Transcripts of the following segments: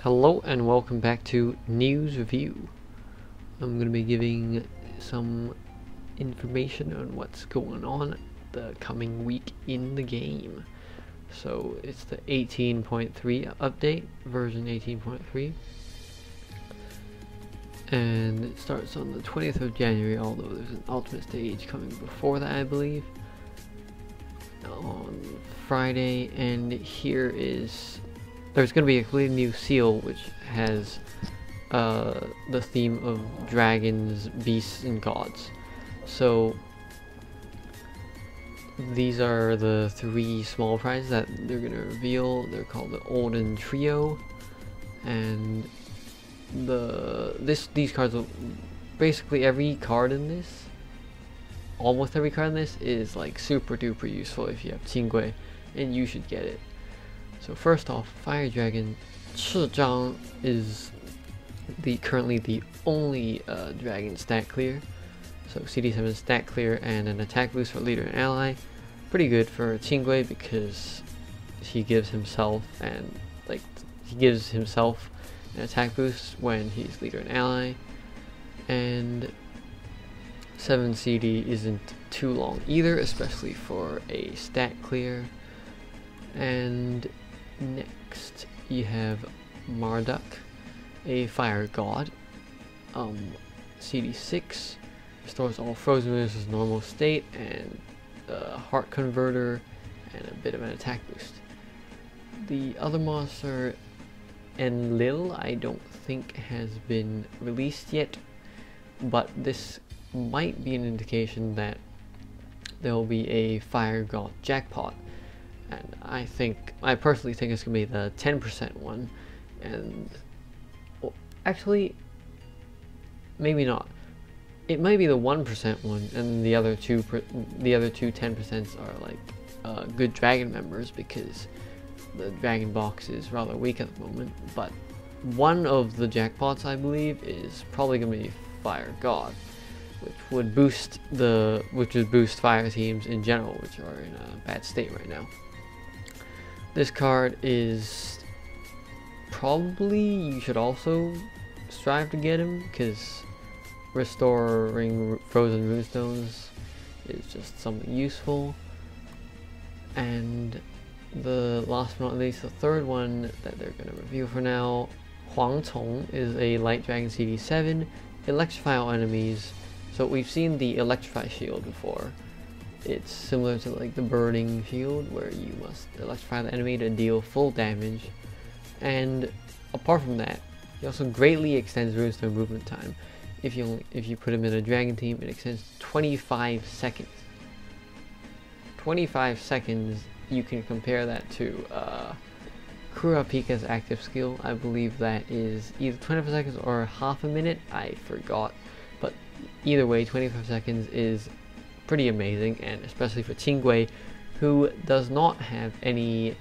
Hello and welcome back to News Review. I'm going to be giving some information on what's going on the coming week in the game. So it's the 18.3 update, version 18.3. And it starts on the 20th of January, although there's an ultimate stage coming before that, I believe, on Friday. And here is... there's going to be a completely new seal which has the theme of dragons, beasts, and gods. So these are the three small prizes that they're going to reveal. They're called the Odin Trio, and these cards will basically almost every card in this is like super duper useful if you have Qingui, and you should get it. So first off, Fire Dragon Zhang is currently the only dragon stat clear. So CD7 stat clear and an attack boost for leader and ally. Pretty good for Qingui because he gives himself an attack boost when he's leader and ally. And 7 CD isn't too long either, especially for a stat clear. And next you have Marduk, a fire god. CD6 restores all frozen moves as normal state, and heart converter, and a bit of an attack boost. The other monster, Enlil, I don't think has been released yet, but this might be an indication that there will be a fire god jackpot. And I personally think it's going to be the 10% one, and well, actually, maybe not. It might be the 1% one, and the other two 10% are like good dragon members, because the dragon box is rather weak at the moment. But one of the jackpots, I believe, is probably going to be Fire God, which would boost fire teams in general, which are in a bad state right now. This card is probably, you should also strive to get him, because restoring frozen runestones is just something useful. And the last but not least, the third one that they're going to review for now, Huang Cong, is a light dragon CD7, electrify all enemies. So we've seen the electrify shield before. It's similar to like the burning shield, where you must electrify the enemy to deal full damage. And apart from that, he also greatly extends runestone movement time. If you put him in a dragon team, it extends 25 seconds. 25 seconds. You can compare that to Kurapika's active skill. I believe that is either 25 seconds or half a minute. I forgot, but either way, 25 seconds is pretty amazing, and especially for Qingui, who does not have any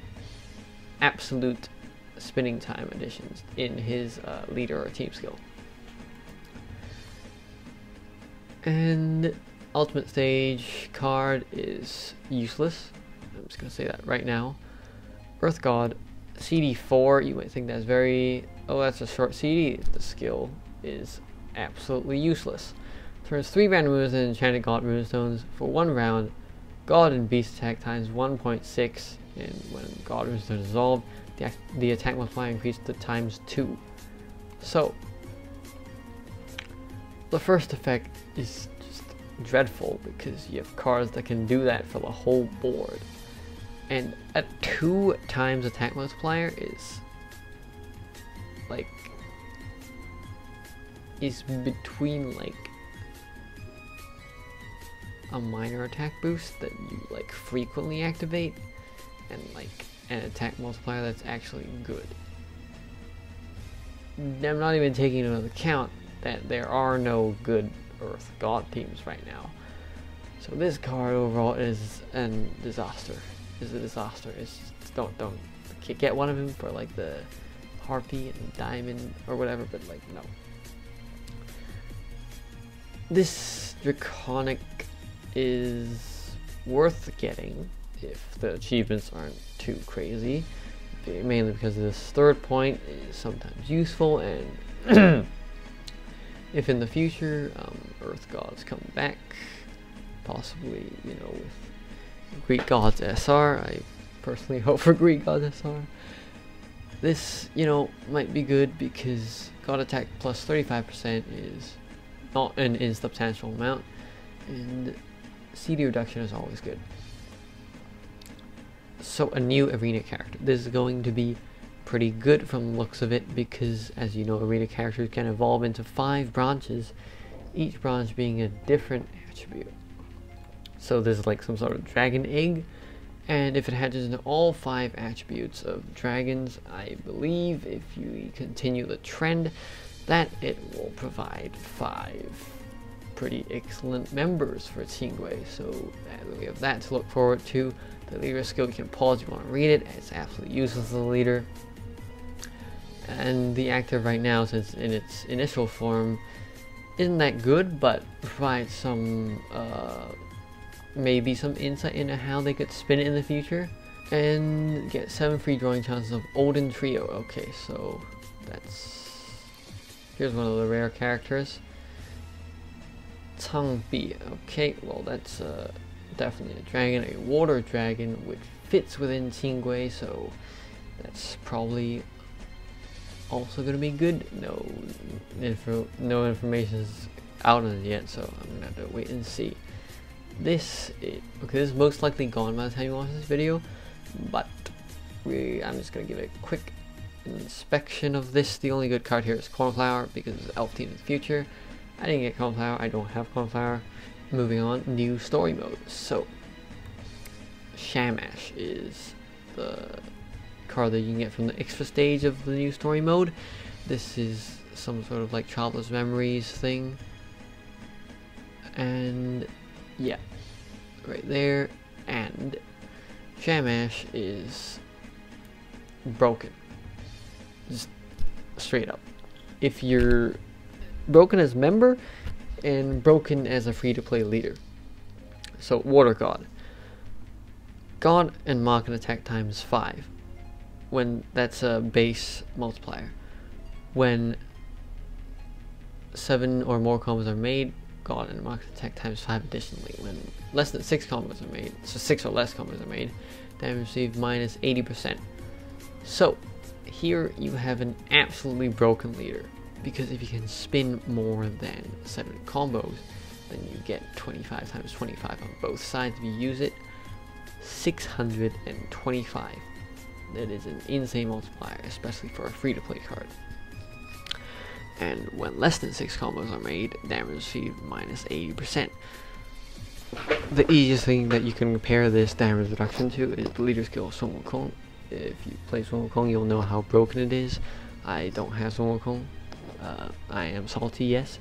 absolute spinning time additions in his leader or team skill. And ultimate stage card is useless. I'm just gonna say that right now. Earth God CD4. You might think that's that's a short CD. The skill is absolutely useless. Turns 3 random moves and enchanted god runestones for 1 round. God and beast attack times 1.6, and when god runestones is dissolved, the attack multiplier increased to times 2. So the first effect is just dreadful, because you have cards that can do that for the whole board. And a 2 times attack multiplier is between like a minor attack boost that you like frequently activate, and like an attack multiplier that's actually good. I'm not even taking into account that there are no good Earth God teams right now. So this card overall is a disaster. It's just, don't get one of him for like the Harpy and Diamond or whatever, but like no. This Draconic is worth getting if the achievements aren't too crazy. mainly because this third point is sometimes useful, and if in the future Earth gods come back, possibly, you know, with Greek gods SR, I personally hope for Greek gods SR, this, you know, might be good because god attack plus 35% is not an insubstantial amount, and CD reduction is always good. So a new arena character. This is going to be pretty good from the looks of it because, as you know, arena characters can evolve into 5 branches, each branch being a different attribute. So there's like some sort of dragon egg, and if it hatches into all 5 attributes of dragons, I believe if you continue the trend, that it will provide 5 pretty excellent members for Tingwei. So we have that to look forward to. The leader skill, you can pause if you want to read it. It's absolutely useless as a leader. And the active right now, since in its initial form, isn't that good, but provides some maybe some insight into how they could spin it in the future. And get 7 free drawing chances of Odin Trio. Okay, so here's one of the rare characters. Tangbi. Okay, well that's definitely a dragon, a water dragon, which fits within Tingwei, so that's probably also going to be good. No information is out on it yet, so I'm going to have to wait and see. This is most likely gone by the time you watch this video, but I'm just going to give it a quick inspection of this. The only good card here is Cornflower because it's Elf Team in the future. I didn't get Cornflower, I don't have Cornflower. Moving on, new story mode. So, Shamash is the card that you can get from the extra stage of the new story mode. This is some sort of like childless memories thing. And yeah, right there. And Shamash is broken. Just straight up. If you're broken as member and broken as a free-to-play leader. So water god and mark and attack times 5 when that's a base multiplier. When 7 or more combos are made, god and mark and attack times 5 additionally. When less than 6 combos are made, so 6 or less combos are made, damage received minus 80%. So here you have an absolutely broken leader, because if you can spin more than 7 combos, then you get 25 times 25 on both sides. If you use it, 625. That is an insane multiplier, especially for a free-to-play card. And when less than 6 combos are made, damage received minus 80%. The easiest thing that you can compare this damage reduction to is the leader skill of Sun Wukong. If you play Sun Wukong, you'll know how broken it is. I don't have Sun Wukong. I am salty, yes.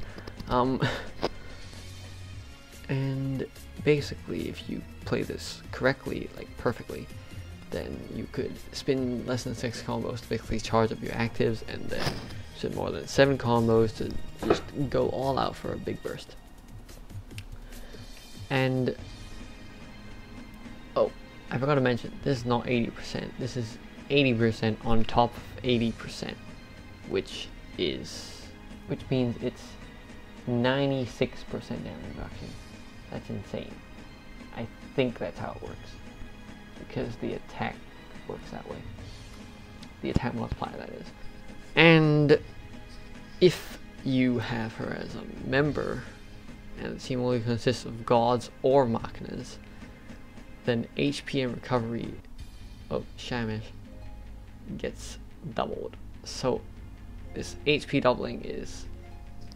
And basically, if you play this correctly, like perfectly, then you could spin less than 6 combos to basically charge up your actives, and then spin more than 7 combos to just go all out for a big burst. And oh, I forgot to mention, this is not 80%. This is 80% on top of 80%, which means it's 96% damage reduction. That's insane. I think that's how it works, because the attack works that way. The attack multiplier, that is. And if you have her as a member, and the team only consists of gods or machinas, then HP and recovery of Shamash gets doubled. So this HP doubling is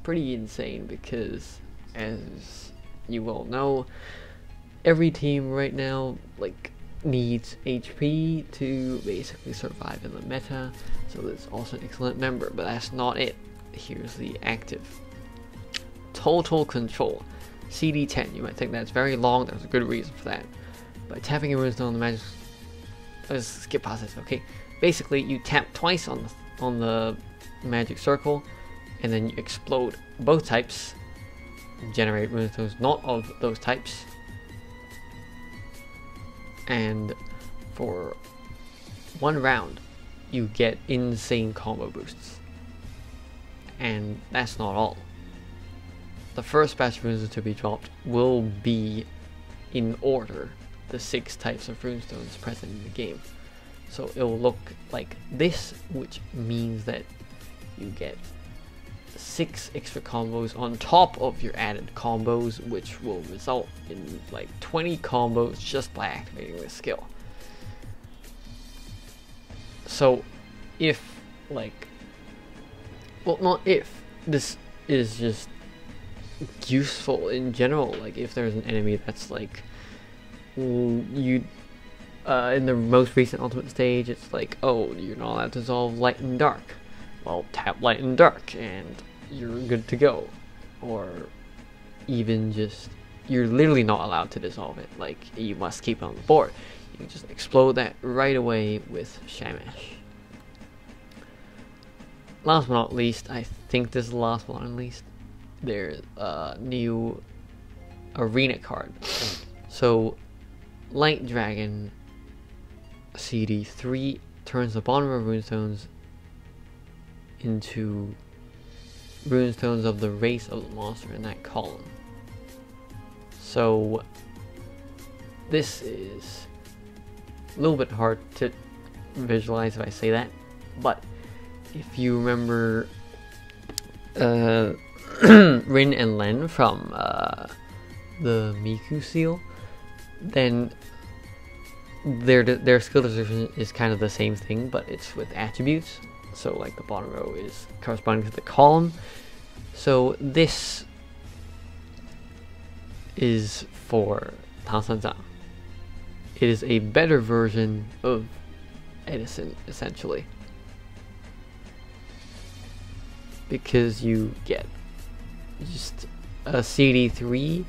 pretty insane because, as you all know, every team right now needs HP to basically survive in the meta. So that's also an excellent member, but that's not it. Here's the active. Total Control. CD10. You might think that's very long. There's a good reason for that. By tapping your runes on the magic, let's skip past this. Okay, basically you tap twice on the magic circle, and then you explode both types, generate runes not of those types, and for 1 round you get insane combo boosts. And that's not all. The first batch of runes to be dropped will be in order the 6 types of runestones present in the game. So it will look like this, which means that you get 6 extra combos on top of your added combos, which will result in like 20 combos just by activating this skill. So if like, well, not if, this is just useful in general. Like if there's an enemy that's like, you in the most recent ultimate stage, it's like, oh, you're not allowed to dissolve light and dark. Well, tap light and dark and you're good to go. Or even just, you're literally not allowed to dissolve it. Like, you must keep it on the board. You can just explode that right away with Shamash. Last but not least, I think this is the last but not least, there's a new arena card. So, Light Dragon CD3 turns the bottom of runestones into runestones of the race of the monster in that column. So this is a little bit hard to visualize if I say that, but if you remember Rin and Len from the Miku seal, then their skill description is kind of the same thing, but it's with attributes. So like the bottom row is corresponding to the column. So this is for Tansanzan. It is a better version of Edison, essentially, because you get just a CD3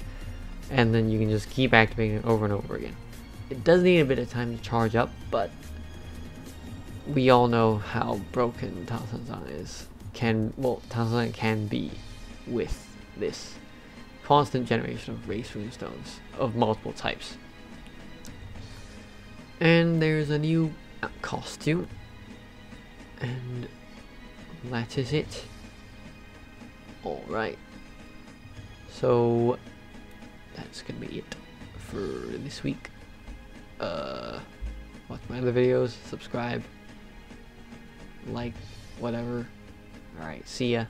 and then you can just keep activating it over and over again. It does need a bit of time to charge up, but we all know how broken Tansanzan is. Tansanzan can be with this constant generation of race runestones of multiple types. And there's a new costume, and that is it. Alright, so that's gonna be it for this week. Watch my other videos, subscribe, like, whatever. Alright, see ya.